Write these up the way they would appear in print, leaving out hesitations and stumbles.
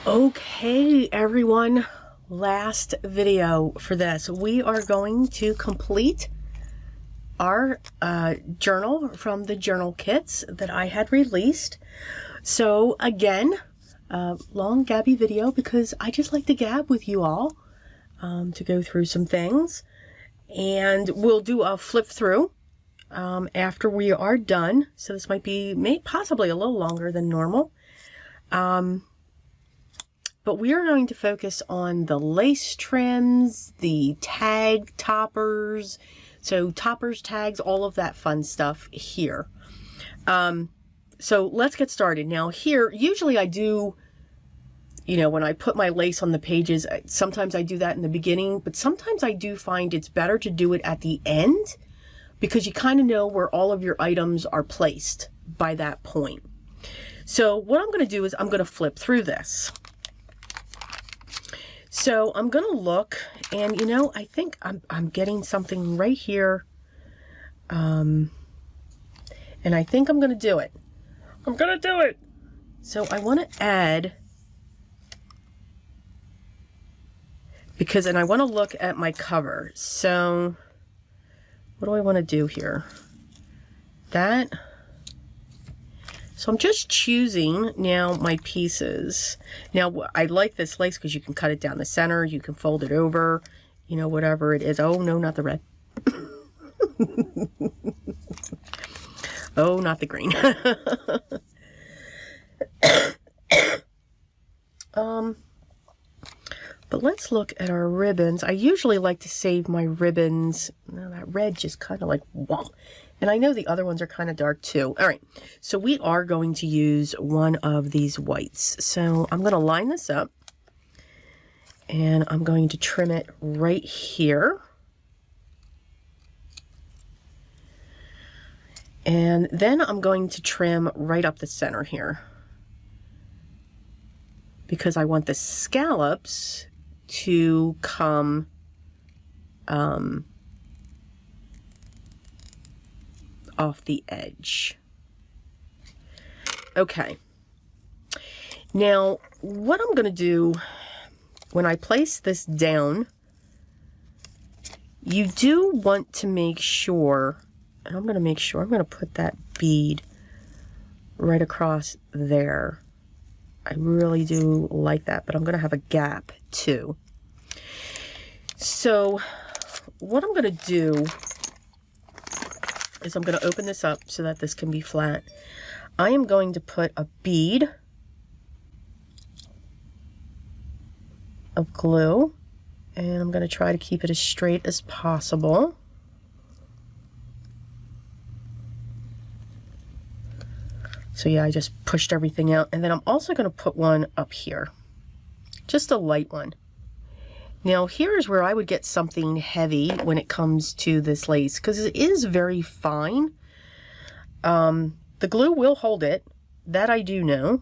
Okay, everyone, last video for this. We are going to complete our journal from the journal kits that I had released. So again, long Gabby video because I just like to gab with you all to go through some things. And we'll do a flip through after we are done. So this might be possibly a little longer than normal. But we are going to focus on the lace trims, the tag toppers, so toppers, tags, all of that fun stuff here. So let's get started. Now here, usually I do, when I put my lace on the pages, sometimes I do that in the beginning, but sometimes I do find it's better to do it at the end because you kind of know where all of your items are placed by that point. So what I'm going to do is I'm going to flip through this. So I'm going to look, and I think I'm getting something right here. And I think I'm going to do it. I'm going to do it. So I want to add, and I want to look at my cover. So what do I want to do here? So I'm just choosing now my pieces. Now I like this lace because you can cut it down the center, you can fold it over, whatever it is. Oh no, not the red. Oh, not the green. But let's look at our ribbons. I usually like to save my ribbons. Now that red just kind of like, wow. And I know the other ones are kind of dark too. All right, so we are going to use one of these whites. So I'm going to line this up and I'm going to trim it right here. And then I'm going to trim right up the center here because I want the scallops to come off the edge. Okay. Now, what I'm going to do when I place this down, you do want to make sure, and I'm going to make sure, I'm going to put that bead right across there. I really do like that, but I'm going to have a gap too. So what I'm going to do is I'm going to open this up so that this can be flat. I am going to put a bead of glue, and I'm going to try to keep it as straight as possible. So yeah, I just pushed everything out, and then I'm also going to put one up here, just a light one. Now here's where I would get something heavy when it comes to this lace, because it is very fine. The glue will hold it, that I do know.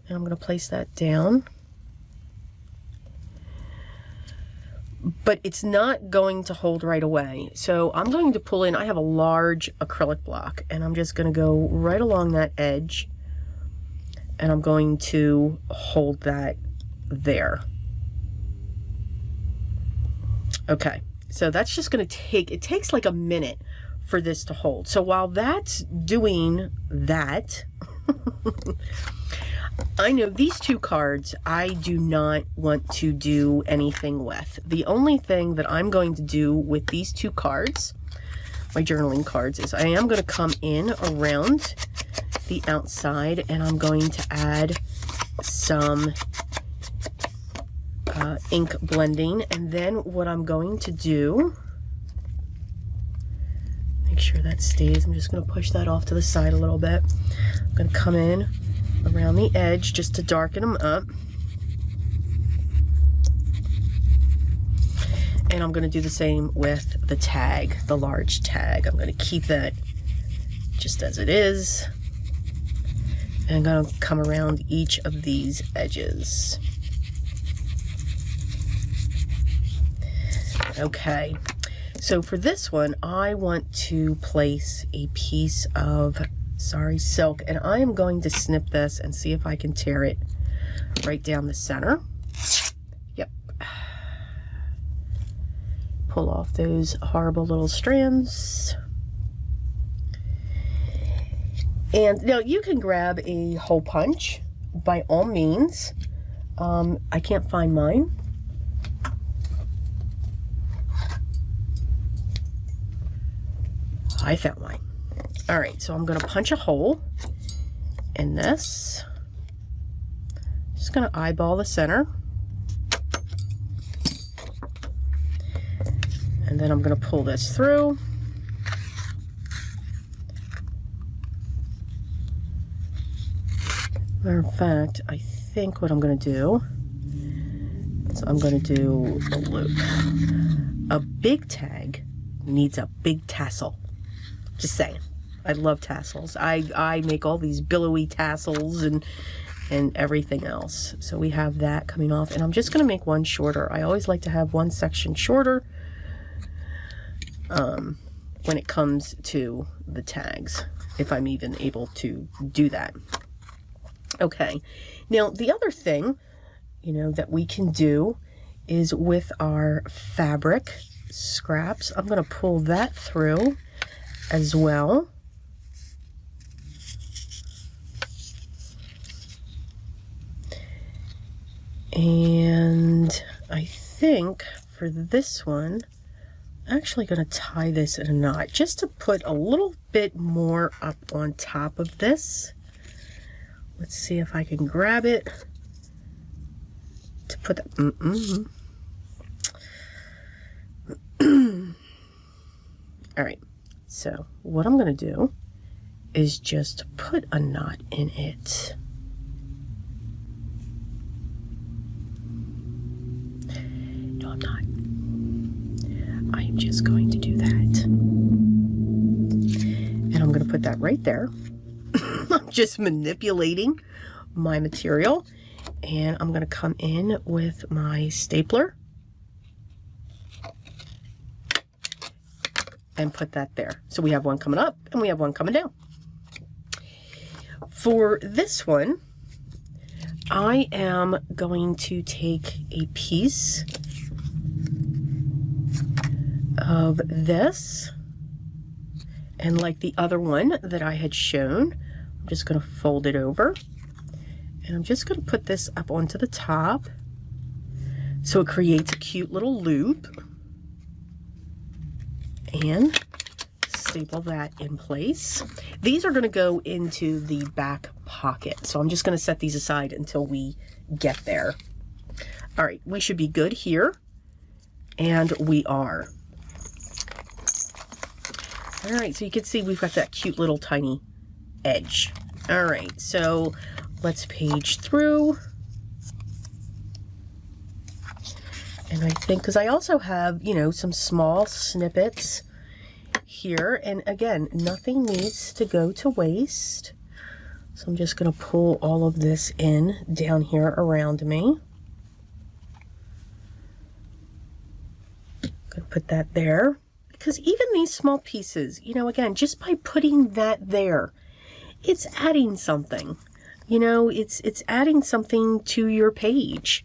And I'm going to place that down. But it's not going to hold right away. So I'm going to pull in, I have a large acrylic block, and I'm just going to go right along that edge. And I'm going to hold that there. Okay, so that's just going to it takes like a minute for this to hold. So while that's doing that, I know these two cards I do not want to do anything with. The only thing that I'm going to do with these two cards, my journaling cards, is I am going to come in around the outside and I'm going to add some ink blending, and then what I'm going to do, make sure that stays, I'm just going to push that off to the side a little bit. I'm going to come in around the edge just to darken them up, and I'm going to do the same with the tag, the large tag. I'm going to keep that just as it is, and I'm going to come around each of these edges. Okay, so for this one, I want to place a piece of, silk, and I am going to snip this and see if I can tear it right down the center. Yep. Pull off those horrible little strands. And now you can grab a hole punch by all means. I can't find mine. I found mine. All right, so I'm going to punch a hole in this. Just going to eyeball the center. And then I'm going to pull this through. Matter of fact, I think what I'm going to do is I'm going to do a loop. A big tag needs a big tassel. Just saying. I love tassels. I make all these billowy tassels and everything else. So we have that coming off. And I'm just going to make one shorter. I always like to have one section shorter when it comes to the tags, if I'm even able to do that. Okay, now the other thing, that we can do is with our fabric scraps. I'm going to pull that through as well. And I think for this one, I'm actually going to tie this in a knot just to put a little bit more up on top of this. Let's see if I can grab it to put that. All right, so what I'm going to do is just put a knot in it. No, I'm not. I am just going to do that. And I'm going to put that right there. I'm just manipulating my material, and I'm going to come in with my stapler and put that there. So we have one coming up and we have one coming down. For this one, I am going to take a piece of this, and like the other one that I had shown, I'm just going to fold it over, and I'm just going to put this up onto the top so it creates a cute little loop, and staple that in place. These are going to go into the back pocket, so I'm just going to set these aside until we get there. All right, we should be good here, and we are. All right, so you can see we've got that cute little tiny edge. All right, so let's page through. And I think, because I also have, some small snippets here. And again, nothing needs to go to waste. So I'm just going to pull all of this in down here around me. I'm going to put that there. Because even these small pieces, again, just by putting that there, it's adding something. It's adding something to your page.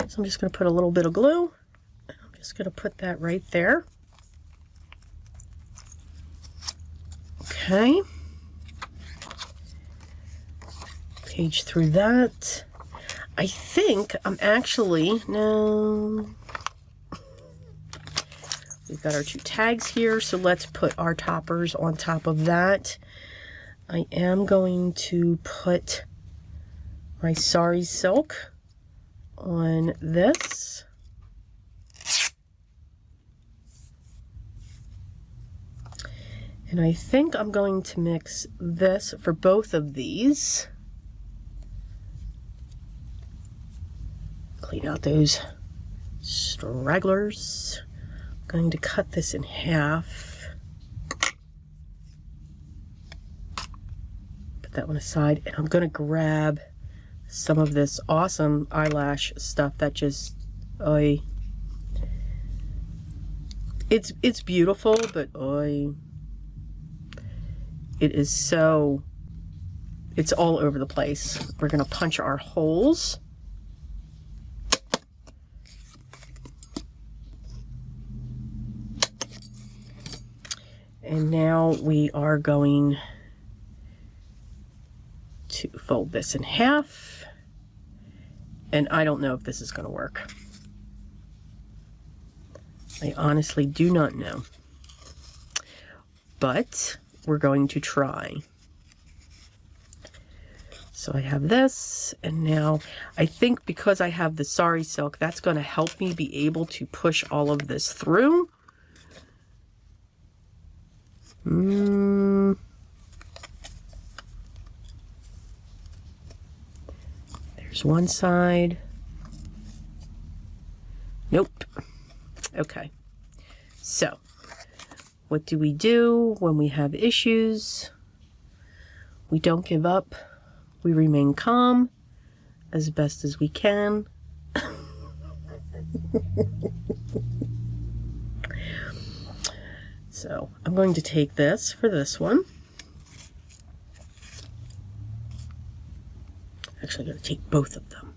So I'm just going to put a little bit of glue. I'm just going to put that right there. Okay. Page through that. I think I'm actually, no. We've got our two tags here, so let's put our toppers on top of that. I am going to put my sari silk on this. And I think I'm going to mix this for both of these. Clean out those stragglers. I'm going to cut this in half. Put that one aside, and I'm going to grab some of this awesome eyelash stuff that just, it's beautiful, but it is so It's all over the place. We're going to punch our holes. And now we are going to fold this in half. And I don't know if this is going to work. I honestly do not know. But we're going to try. So I have this, and now I think because I have the sari silk, that's going to help me be able to push all of this through. There's one side. Nope. Okay. So, what do we do when we have issues? We don't give up. We remain calm as best as we can. So I'm going to take this for this one. Actually, I'm going to take both of them.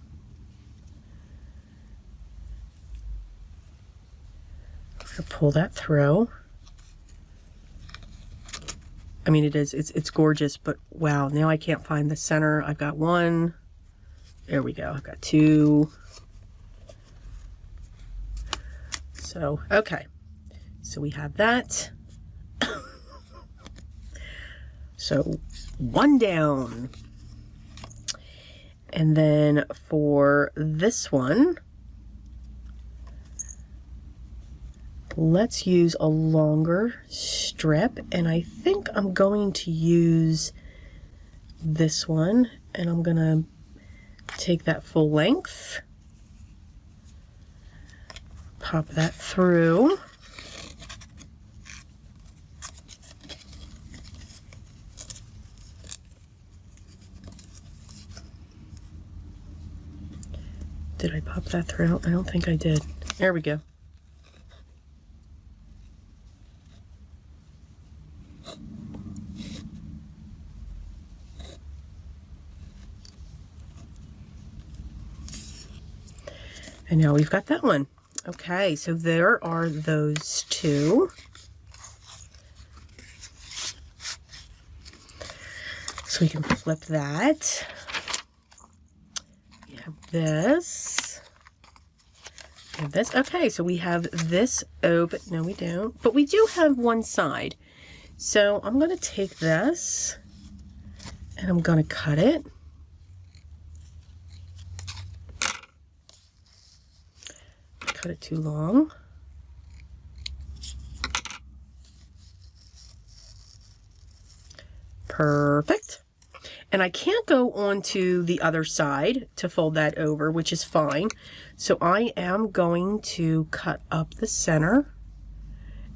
I'm going to pull that through. I mean, it's gorgeous, but wow, now I can't find the center. I've got one. There we go. I've got two. So, okay. So we have that. So one down. And then for this one, let's use a longer strip, and I think I'm going to use this one, and I'm gonna take that full length, pop that through, did I pop that through? I don't think I did. There we go. And now we've got that one. Okay, so there are those two. So we can flip that. We have this. We have this. Okay, so we have this open. No, we don't. But we do have one side. So I'm going to take this and I'm going to cut it. Cut it too long. Perfect. And I can't go on to the other side to fold that over, which is fine. So I am going to cut up the center.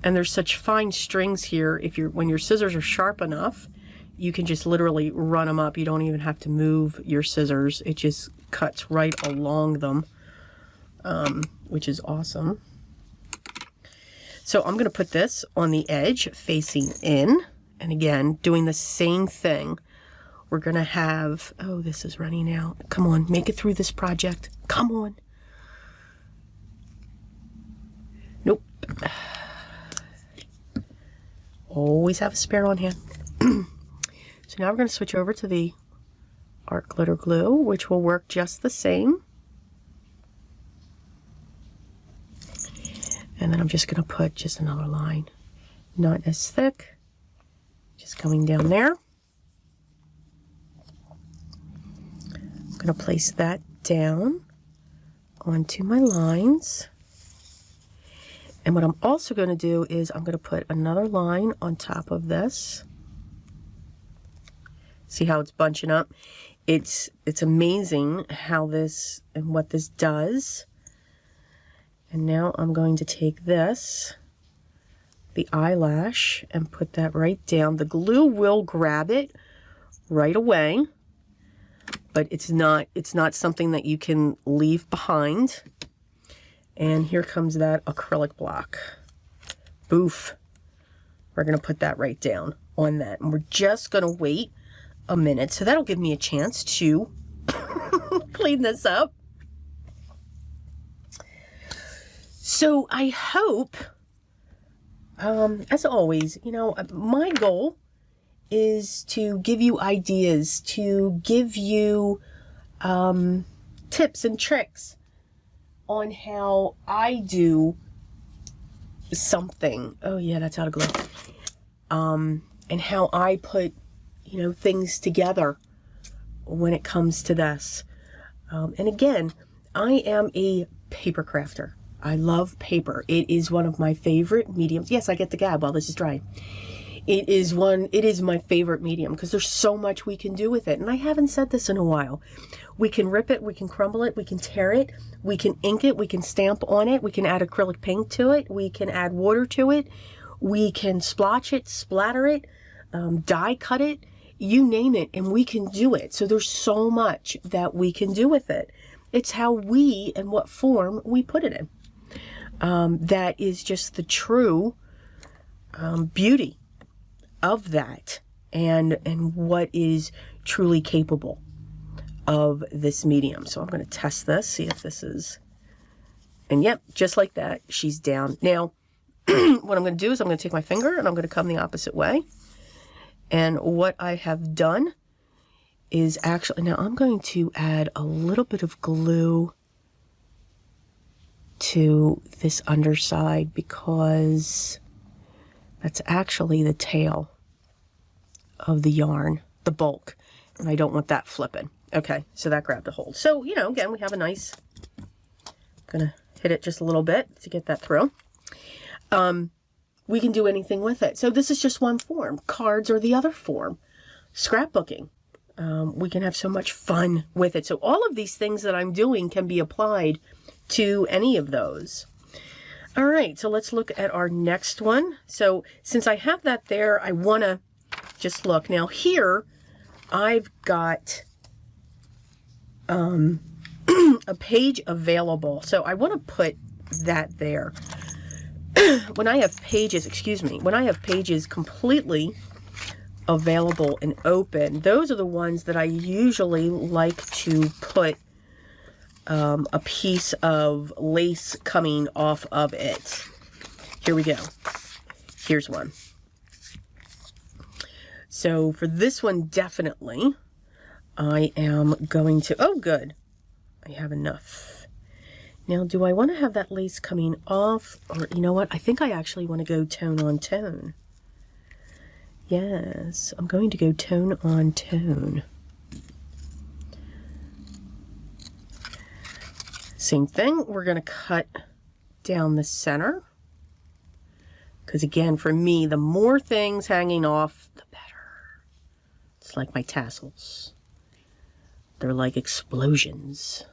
And there's such fine strings here. When your scissors are sharp enough, you can just literally run them up. You don't even have to move your scissors. It just cuts right along them. Which is awesome. So I'm going to put this on the edge facing in. And again, doing the same thing. We're going to have, oh, this is running out. Come on, make it through this project. Come on. Nope. Always have a spare on hand. So now we're going to switch over to the art glitter glue, which will work just the same. And then I'm just going to put just another line, not as thick, just coming down there. I'm going to place that down onto my lines. And what I'm also going to do is I'm going to put another line on top of this. See how it's bunching up? It's amazing how this and what this does. And now I'm going to take this, the eyelash, and put that right down. The glue will grab it right away, but it's not something that you can leave behind. And here comes that acrylic block. Boof. We're going to put that right down on that. And we're just going to wait a minute. So that'll give me a chance to clean this up. So I hope, as always, you know, my goal is to give you ideas, to give you tips and tricks on how I do something. Oh yeah, that's out of glue. And how I put, you know, things together when it comes to this. And again, I am a paper crafter. I love paper. It is one of my favorite mediums. Yes, I get the gab while this is drying. It is my favorite medium because there's so much we can do with it. And I haven't said this in a while. We can rip it, we can crumble it, we can tear it, we can ink it, we can stamp on it, we can add acrylic paint to it, we can add water to it, we can splotch it, splatter it, die cut it, you name it, and we can do it. So there's so much that we can do with it. It's how we and what form we put it in. That is just the true beauty of that, and what is truly capable of this medium. So I'm going to test this, see if this is, and yep, just like that, she's down. Now, what I'm going to do is I'm going to take my finger and I'm going to come the opposite way. And what I have done is actually, now I'm going to add a little bit of glue to this underside because that's actually the tail of the yarn, the bulk, and I don't want that flipping. Okay, so that grabbed a hold. So, you know, again, we have a nice, I'm gonna hit it just a little bit to get that through. We can do anything with it. So this is just one form. Cards are the other form. Scrapbooking. We can have so much fun with it. So all of these things that I'm doing can be applied to any of those. All right, so let's look at our next one. So since I have that there, I want to just look. Now here, I've got a page available. So I want to put that there. When I have pages, when I have pages completely available and open, those are the ones that I usually like to put a piece of lace coming off of it. Here we go. Here's one. So for this one, definitely, I am going to, oh good, I have enough. Now, do I want to have that lace coming off? Or, you know what? I think I actually want to go tone on tone. Yes, I'm going to go tone on tone. Same thing, we're going to cut down the center. Because again, for me, the more things hanging off, the better. It's like my tassels. They're like explosions.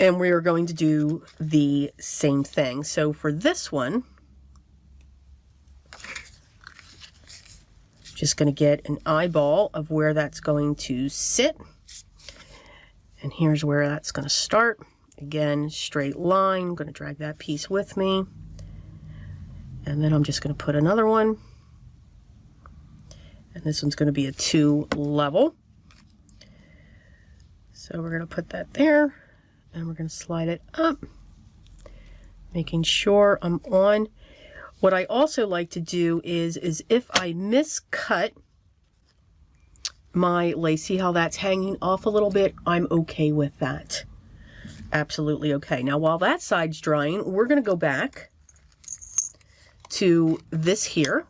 And we are going to do the same thing. So for this one, just going to get an eyeball of where that's going to sit. And here's where that's going to start. Again, straight line. I'm going to drag that piece with me. And then I'm just going to put another one. And this one's going to be a 2 level. So we're going to put that there. And we're going to slide it up, making sure I'm on. What I also like to do is if I miscut my lace, see how that's hanging off a little bit? I'm okay with that. Absolutely okay. Now, while that side's drying, we're going to go back to this here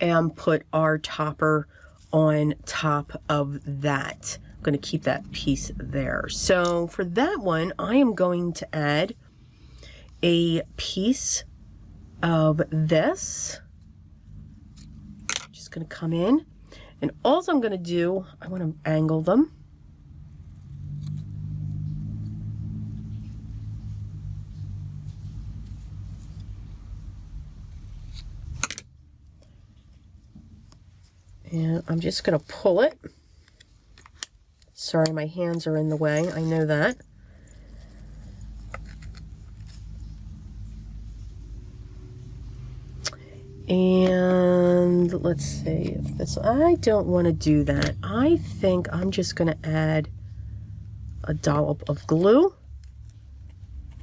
and put our topper on top of that. I'm going to keep that piece there. So for that one, I am going to add a piece of this. Just going to come in, and all I'm going to do, I want to angle them. And I'm just going to pull it. Sorry, my hands are in the way. I know that. And let's see if this, I don't want to do that. I think I'm just going to add a dollop of glue,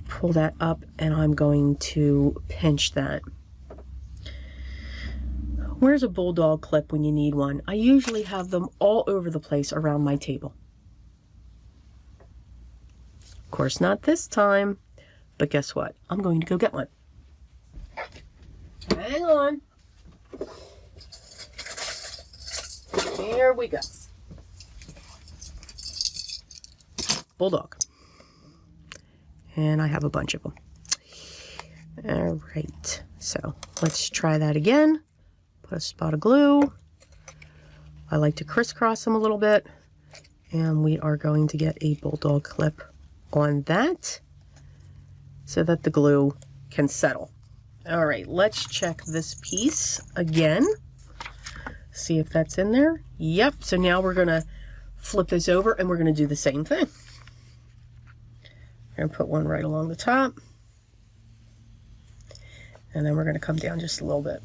pull that up, and I'm going to pinch that. Where's a bulldog clip when you need one? I usually have them all over the place around my table. Of course, not this time, but guess what? I'm going to go get one. Hang on. Here we go. Bulldog. And I have a bunch of them. All right, so let's try that again. Put a spot of glue. I like to crisscross them a little bit. And we are going to get a bulldog clip on that so that the glue can settle. All right, let's check this piece again. See if that's in there. Yep, so now we're gonna flip this over and we're gonna do the same thing. We're gonna put one right along the top. And then we're gonna come down just a little bit.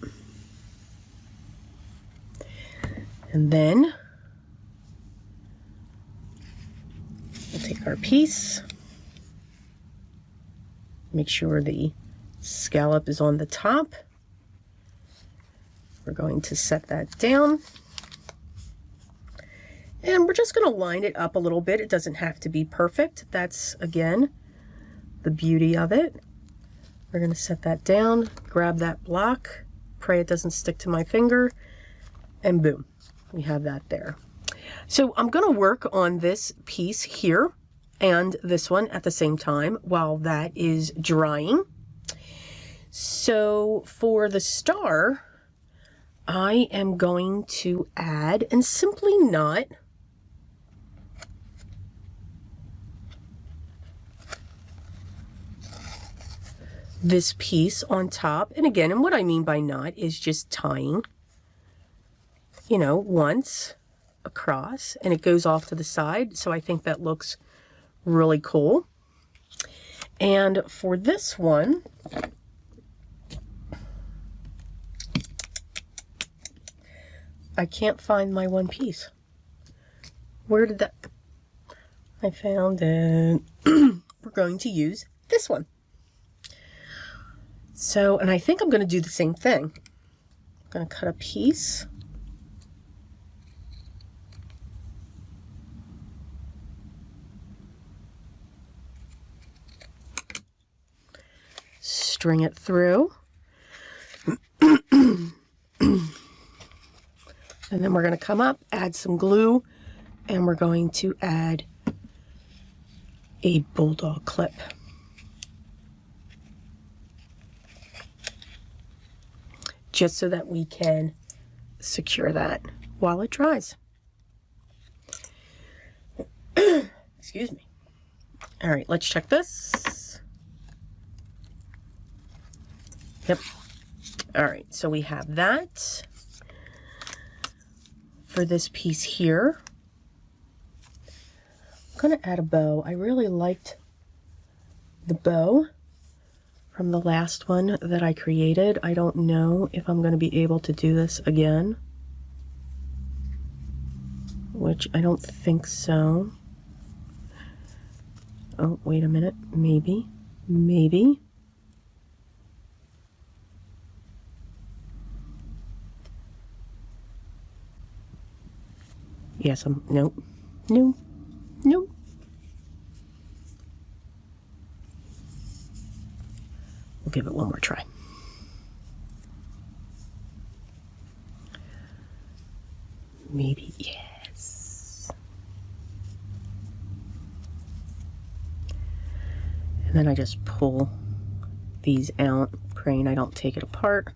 And then we'll take our piece, make sure the scallop is on the top. We're going to set that down. And we're just going to line it up a little bit. It doesn't have to be perfect. That's, again, the beauty of it. We're going to set that down, grab that block, pray it doesn't stick to my finger, and boom, we have that there. So I'm going to work on this piece here and this one at the same time while that is drying. So for the star, I am going to add and simply knot this piece on top. And again, and what I mean by knot is just tying, you know, once across, and it goes off to the side. So I think that looks really cool. And for this one, I can't find my one piece. Where did that? I found it. We're going to use this one. So, and I think I'm going to do the same thing. I'm going to cut a piece. String it through. And then we're going to come up, add some glue, and we're going to add a bulldog clip. Just so that we can secure that while it dries. Excuse me. All right, let's check this. Yep. All right, so we have that. For this piece here, I'm going to add a bow. I really liked the bow from the last one that I created. I don't know if I'm going to be able to do this again, which I don't think so. Oh, wait a minute. Maybe. Yes, nope. No. We'll give it one more try. Maybe, yes. And then I just pull these out, praying I don't take it apart.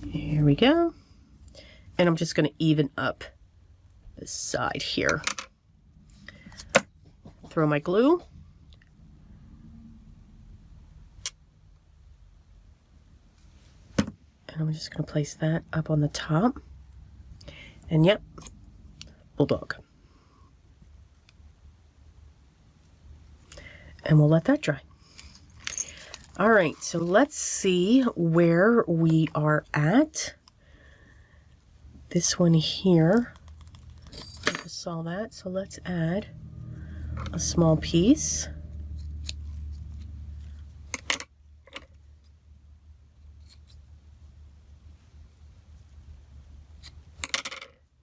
Here we go. And I'm just going to even up this side here. Throw my glue. And I'm just going to place that up on the top. And yep, bulldog. And we'll let that dry. All right, so let's see where we are at. This one here, I just saw that, so let's add a small piece.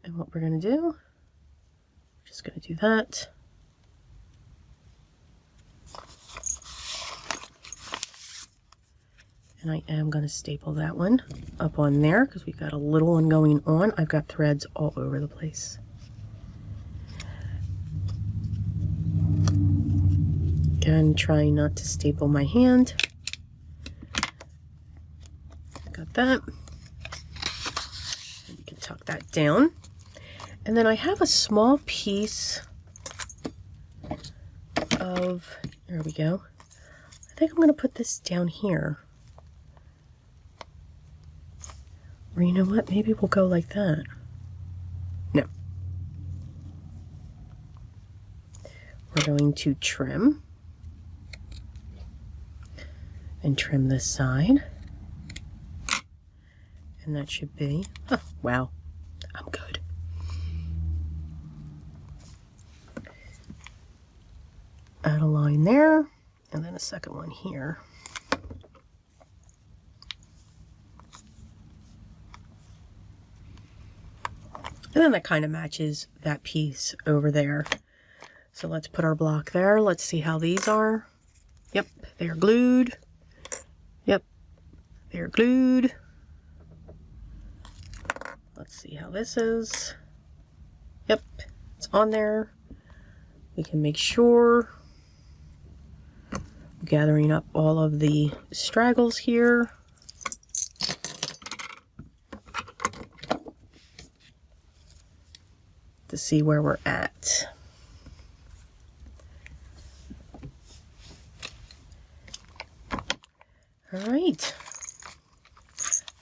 And what we're going to do, we're just going to do that. And I am going to staple that one up on there because we've got a little one going on. I've got threads all over the place. Again, trying not to staple my hand. Got that. And you can tuck that down. And then I have a small piece of, there we go. I think I'm going to put this down here. Or you know what, maybe we'll go like that. No. We're going to trim. And trim this side. And that should be, oh, wow, I'm good. Add a line there, and then a second one here. And then that kind of matches that piece over there. So let's put our block there. Let's see how these are. Yep, they're glued. Yep, they're glued. Let's see how this is. Yep, it's on there. We can make sure. Gathering up all of the straggles here. To see where we're at. All right.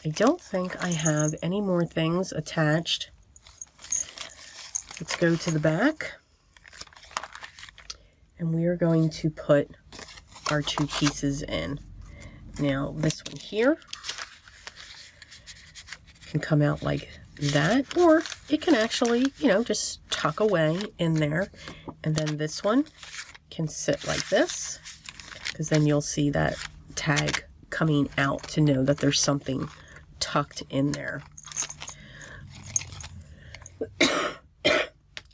I don't think I have any more things attached. Let's go to the back. And we are going to put our two pieces in. Now, this one here can come out like that, or it can actually, you know, just tuck away in there. And then this one can sit like this, because then you'll see that tag coming out to know that there's something tucked in there.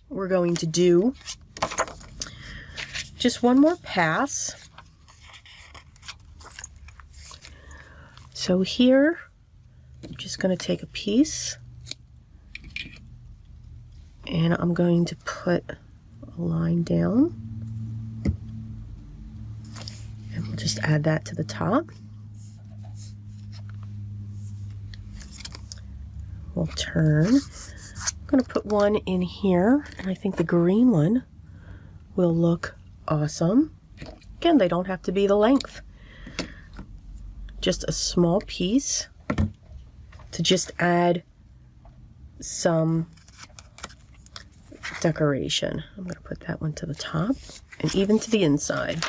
We're going to do just one more pass. So here, I'm just going to take a piece and I'm going to put a line down and we'll just add that to the top. We'll turn. I'm going to put one in here, and I think the green one will look awesome. Again, they don't have to be the length. Just a small piece to just add some decoration. I'm going to put that one to the top and even to the inside.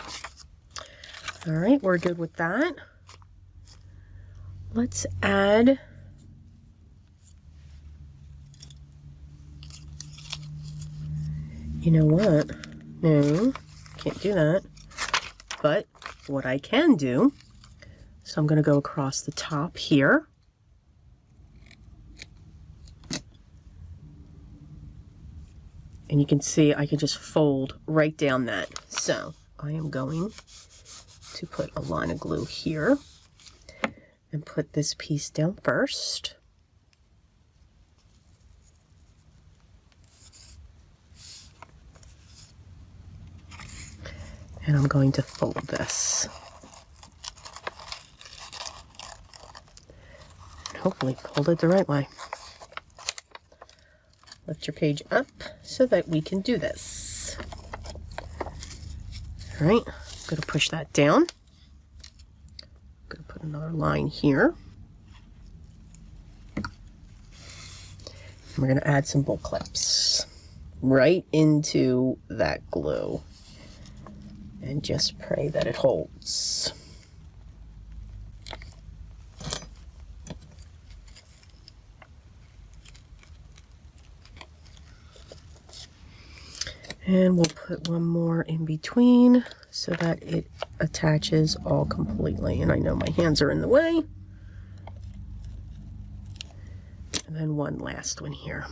All right, we're good with that. Let's add you know what? No, can't do that. But what I can do, so I'm going to go across the top here. And you can see I can just fold right down that. So I am going to put a line of glue here and put this piece down first. And I'm going to fold this. And hopefully fold it the right way. Lift your page up so that we can do this. All right, I'm going to push that down. I'm going to put another line here. And we're going to add some bolt clips right into that glue. And just pray that it holds. And we'll put one more in between so that it attaches all completely. And I know my hands are in the way. And then one last one here.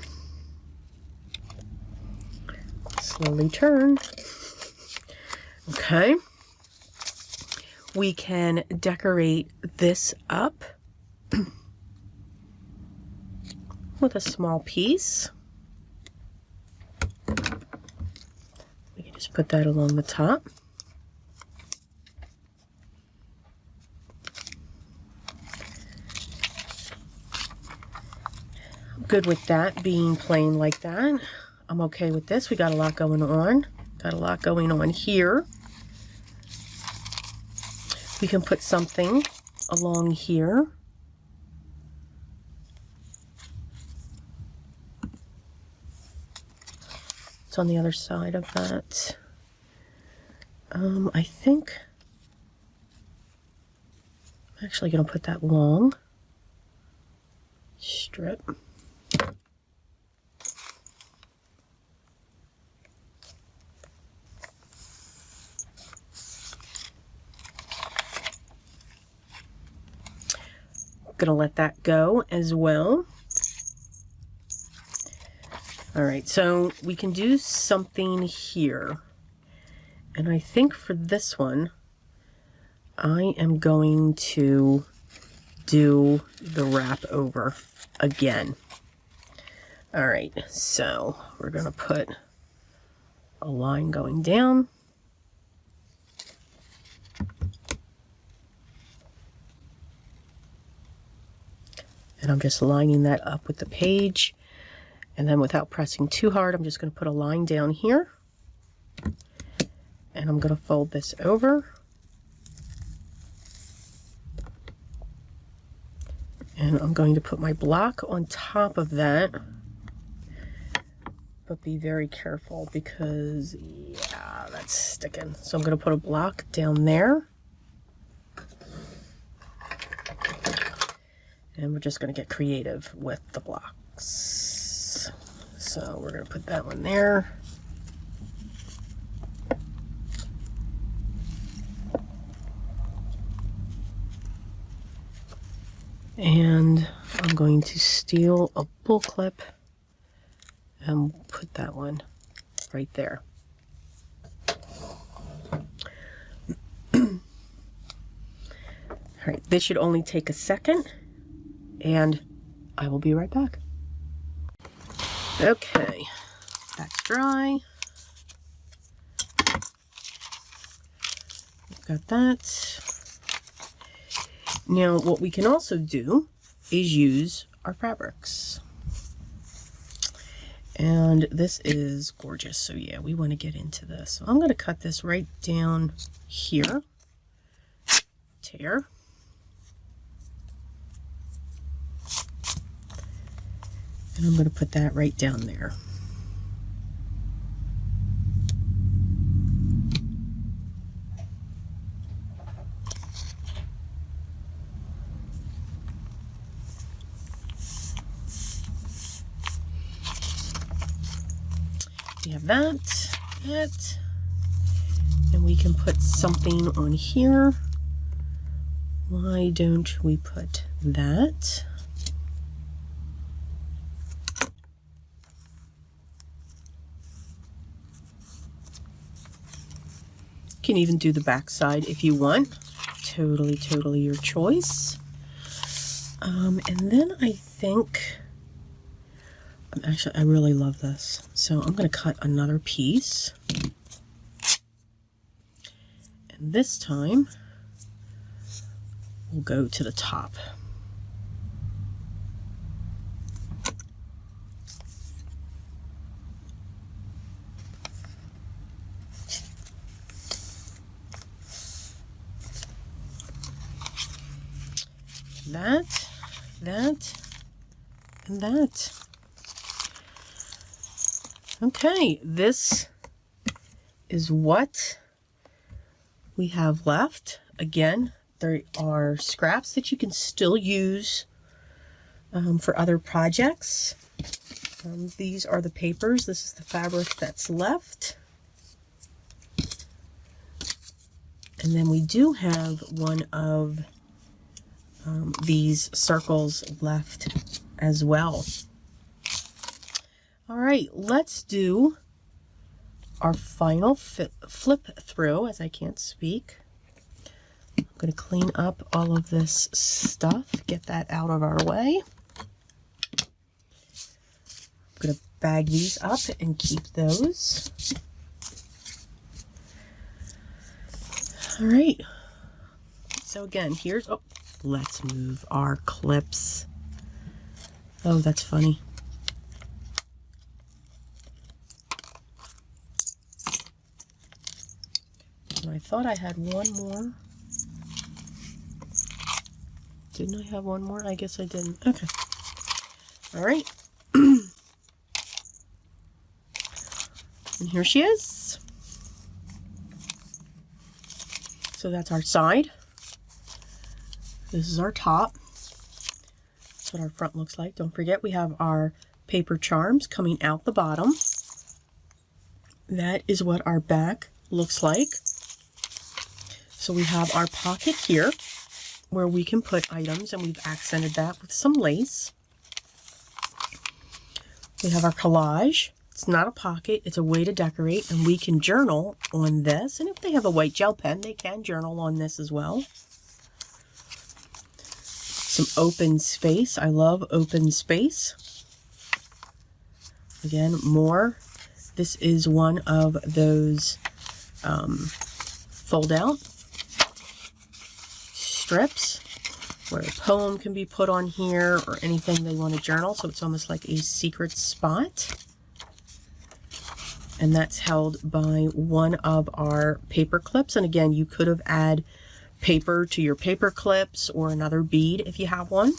Slowly turn. Okay. We can decorate this up with a small piece. We can just put that along the top. I'm good with that being plain like that. I'm okay with this. We got a lot going on. Got a lot going on here. We can put something along here. It's on the other side of that. I think I'm actually going to put that long strip. Gonna let that go as well. All right, so we can do something here. And I think for this one, I am going to do the wrap over again. All right, so we're gonna put a line going down. And I'm just lining that up with the page. And then without pressing too hard, I'm just going to put a line down here. And I'm going to fold this over. And I'm going to put my block on top of that. But be very careful because, yeah, that's sticking. So I'm going to put a block down there. And we're just going to get creative with the blocks. So we're going to put that one there. And I'm going to steal a bull clip and put that one right there. All right, this should only take a second. And I will be right back. Okay, that's dry. Got that. Now, what we can also do is use our fabrics. And this is gorgeous. So yeah, we want to get into this. So I'm going to cut this right down here. Tear. And I'm going to put that right down there. We have that, and we can put something on here. Why don't we put that? You can even do the back side if you want. Totally your choice. And then I think, actually, I really love this. So I'm going to cut another piece. And this time, we'll go to the top. That, and that. Okay, this is what we have left. Again, there are scraps that you can still use for other projects. These are the papers. This is the fabric that's left. And then we do have one of these circles left as well. All right, let's do our final flip through, as I can't speak. I'm going to clean up all of this stuff, get that out of our way. I'm going to bag these up and keep those. All right, so again, here's, oh, let's move our clips. Oh, that's funny. I thought I had one more. Didn't I have one more? I guess I didn't. Okay. All right. And here she is. So that's our side. This is our top. That's what our front looks like. Don't forget we have our paper charms coming out the bottom. That is what our back looks like. So we have our pocket here where we can put items, and we've accented that with some lace. We have our collage. It's not a pocket, it's a way to decorate, and we can journal on this. And if they have a white gel pen, they can journal on this as well. Some open space. I love open space. Again, more. This is one of those fold out strips where a poem can be put on here or anything they want to journal. So it's almost like a secret spot. And that's held by one of our paper clips. And again, you could have added paper to your paper clips or another bead if you have one.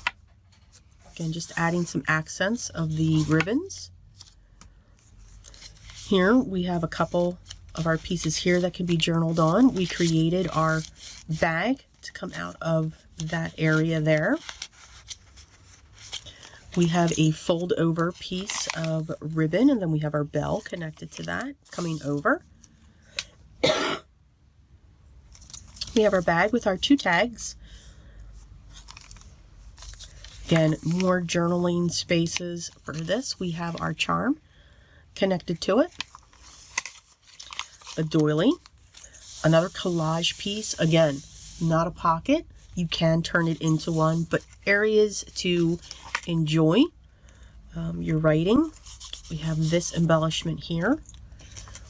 Again, just adding some accents of the ribbons. Here we have a couple of our pieces here that can be journaled on. We created our bag to come out of that area there. We have a fold over piece of ribbon, and then we have our bell connected to that coming over. We have our bag with our 2 tags. Again, more journaling spaces for this. We have our charm connected to it. A doily. Another collage piece. Again, not a pocket. You can turn it into one, but areas to enjoy your writing. We have this embellishment here.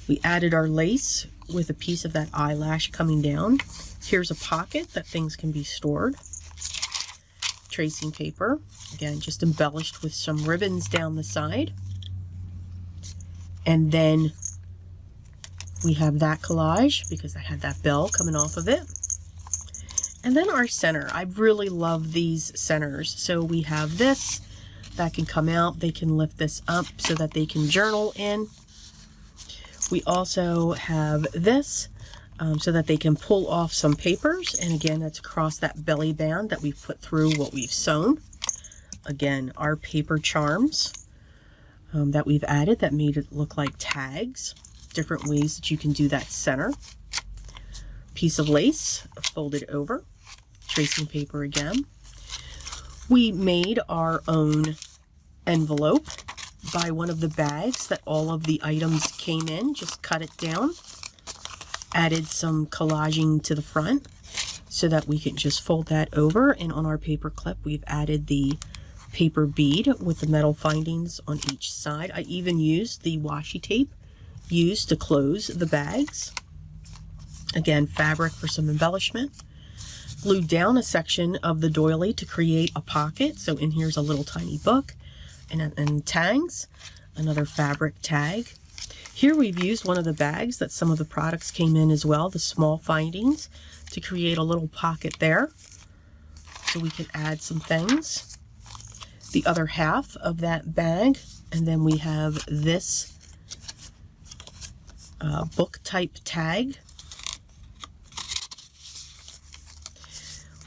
We added our lace with a piece of that eyelash coming down. Here's a pocket that things can be stored. Tracing paper, again, just embellished with some ribbons down the side. And then we have that collage because I had that bell coming off of it. And then our center. I really love these centers. So we have this that can come out. They can lift this up so that they can journal in. We also have this so that they can pull off some papers. And again, that's across that belly band that we've put through what we've sewn. Again, our paper charms that we've added that made it look like tags. Different ways that you can do that center. Piece of lace folded over. Tracing paper again. We made our own envelope by one of the bags that all of the items came in. Just cut it down. Added some collaging to the front so that we can just fold that over. And on our paper clip, we've added the paper bead with the metal findings on each side. I even used the washi tape used to close the bags. Again, fabric for some embellishment. Glued down a section of the doily to create a pocket. So in here's a little tiny book and tags. Another fabric tag. Here we've used one of the bags that some of the products came in as well, the small findings, to create a little pocket there. So we can add some things. The other half of that bag, and then we have this book type tag.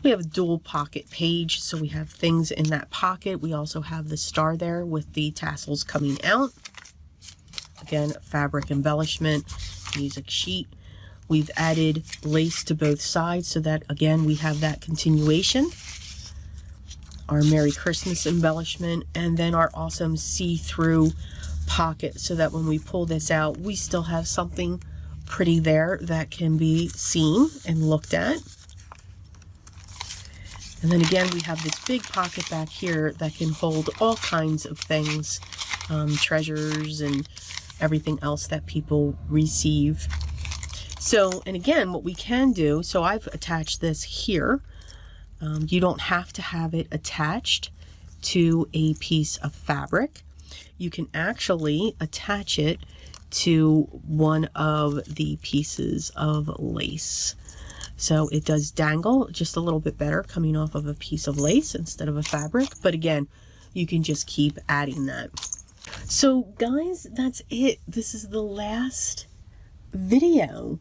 We have a dual pocket page, so we have things in that pocket. We also have the star there with the tassels coming out. Again, fabric embellishment, music sheet. We've added lace to both sides so that, again, we have that continuation. Our Merry Christmas embellishment, and then our awesome see-through pocket so that when we pull this out, we still have something pretty there that can be seen and looked at. And then again, we have this big pocket back here that can hold all kinds of things, treasures and everything else that people receive. So, and again, what we can do, so I've attached this here. You don't have to have it attached to a piece of fabric. You can actually attach it to one of the pieces of lace. So it does dangle just a little bit better coming off of a piece of lace instead of a fabric. But again, you can just keep adding that. So guys, that's it. This is the last video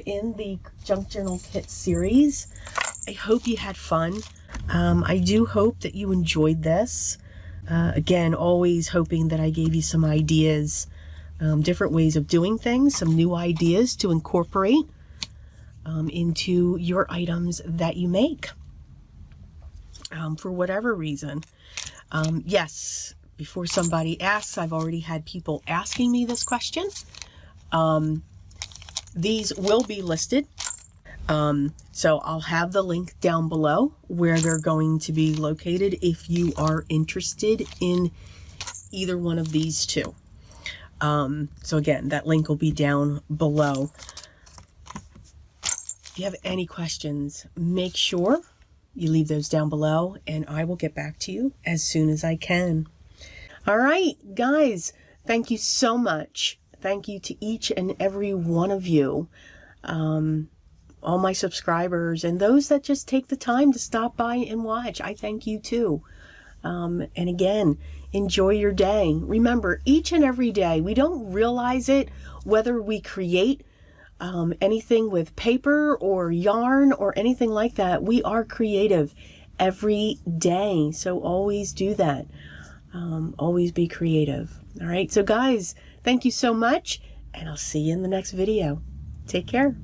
in the Junk Journal Kit series. I hope you had fun. I do hope that you enjoyed this. Again, always hoping that I gave you some ideas, different ways of doing things, some new ideas to incorporate into your items that you make for whatever reason. Yes, before somebody asks, I've already had people asking me this question. These will be listed. So I'll have the link down below where they're going to be located if you are interested in either one of these two. So again, that link will be down below. If you have any questions, make sure you leave those down below and I will get back to you as soon as I can. All right, guys, thank you so much. Thank you to each and every one of you. All my subscribers and those that just take the time to stop by and watch. I thank you too. And again, enjoy your day. Remember, each and every day, we don't realize it, whether we create anything with paper or yarn or anything like that. We are creative every day. So always do that. Always be creative. All right. So guys, thank you so much. And I'll see you in the next video. Take care.